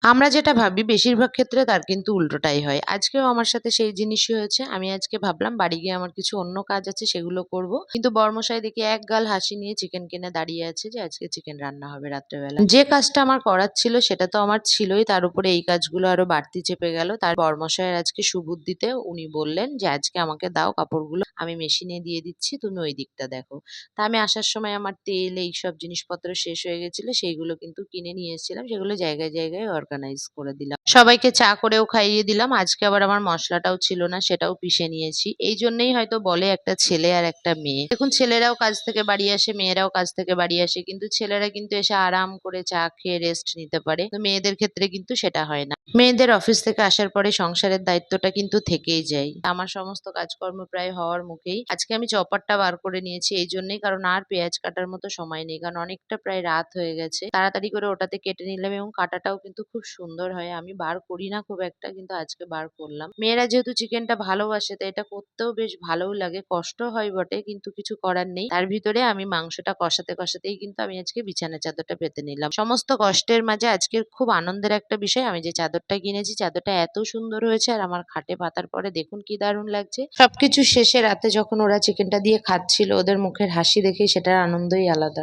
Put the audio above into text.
আমরা যেটা ভাবি বেশিরভাগ ক্ষেত্রে তার কিন্তু উল্টোটাই হয়। আজকেও আমার সাথে সেই জিনিসই হয়েছে। আমি আজকে ভাবলাম বাড়ি গিয়ে আমার কিছু অন্য কাজ আছে সেগুলো করব। কিন্তু বরমশাই দেখি একগাল হাসি নিয়ে চিকেন কিনে দাঁড়িয়ে আছে যে আজকে চিকেন রান্না হবে রাত্রেবেলা। যে কাজটা আমার করার ছিল সেটা তো আমার ছিলই। তার উপরে এই কাজগুলো আরো বাড়তি চেপে গেল। তার বরমশাইয়ের আজকে সুবুদ্ধিতে উনি বললেন যে, "আজকে আমাকে দাও কাপড়গুলো। আমি মেশিনে দিয়ে দিচ্ছি। তুমি ওই দিকটা দেখো।" তা আমি আসার সময় আমার তেল এইসব জিনিসপত্র শেষ হয়ে গেছিল। সেইগুলো কিন্তু কিনে নিয়ে এসেছিলাম। সেগুলো জায়গায়, জায়গায় অর্গানাইজ করে দিলাম। সবাইকে চা করেও খাইয়ে দিলাম। আজকে আবার আমার মসলাটাও ছিল না, সেটাও পিষে নিয়েছি। এইজন্যেই হয়তো বলে একটা ছেলে আর একটা মেয়ে। দেখুন ছেলেরাও কাজ থেকে বাড়ি আসে, মেয়েরাও কাজ থেকে বাড়ি আসে। কিন্তু ছেলেরা কিন্তু এসে আরাম করে চা খেয়ে রেস্ট নিতে পারে। তো মেয়েদের ক্ষেত্রে কিন্তু সেটা হয় না। মেয়েদের অফিস থেকে আসার পরে সংসারের দায়িত্বটা কিন্তু থেকেই যায়। আমার সমস্ত কাজকর্ম প্রায় হওয়ার মুখেই। আজকে আমি চপারটা বার করে নিয়েছি এইজন্যেই, কারণ আর পেঁয়াজ কাটার মতো সময় নেই। কারণ অনেকটা প্রায় রাত হয়ে গেছে। তাড়াতাড়ি করে ওটাতে কেটে নিলাম এবং কাটাটাও কিন্তু খুব সুন্দর হয়। আমি বার করি না খুব একটা, কিন্তু আজকে বার করলাম। মেয়েরা যেহেতু চিকেনটা ভালোবাসে তাই এটা করতেও বেশ ভালোও লাগে। কষ্ট হয় বটে, কিন্তু কিছু করার নেই। তার ভিতরে আমি মাংসটা কষাতে, কষাতেই কিন্তু আমি আজকে বিছানার চাদরটা পেতে নিলাম। সমস্ত কষ্টের মাঝে আজকের খুব আনন্দের একটা বিষয়, আমি যে চাদরটা কিনেছি চাদরটা এত সুন্দর হয়েছে আর আমার খাটে পাতার পরে দেখুন কি দারুণ লাগছে। সবকিছু শেষে রাতে যখন ওরা চিকেনটা দিয়ে খাচ্ছিল ওদের মুখের হাসি দেখেই সেটার আনন্দই আলাদা।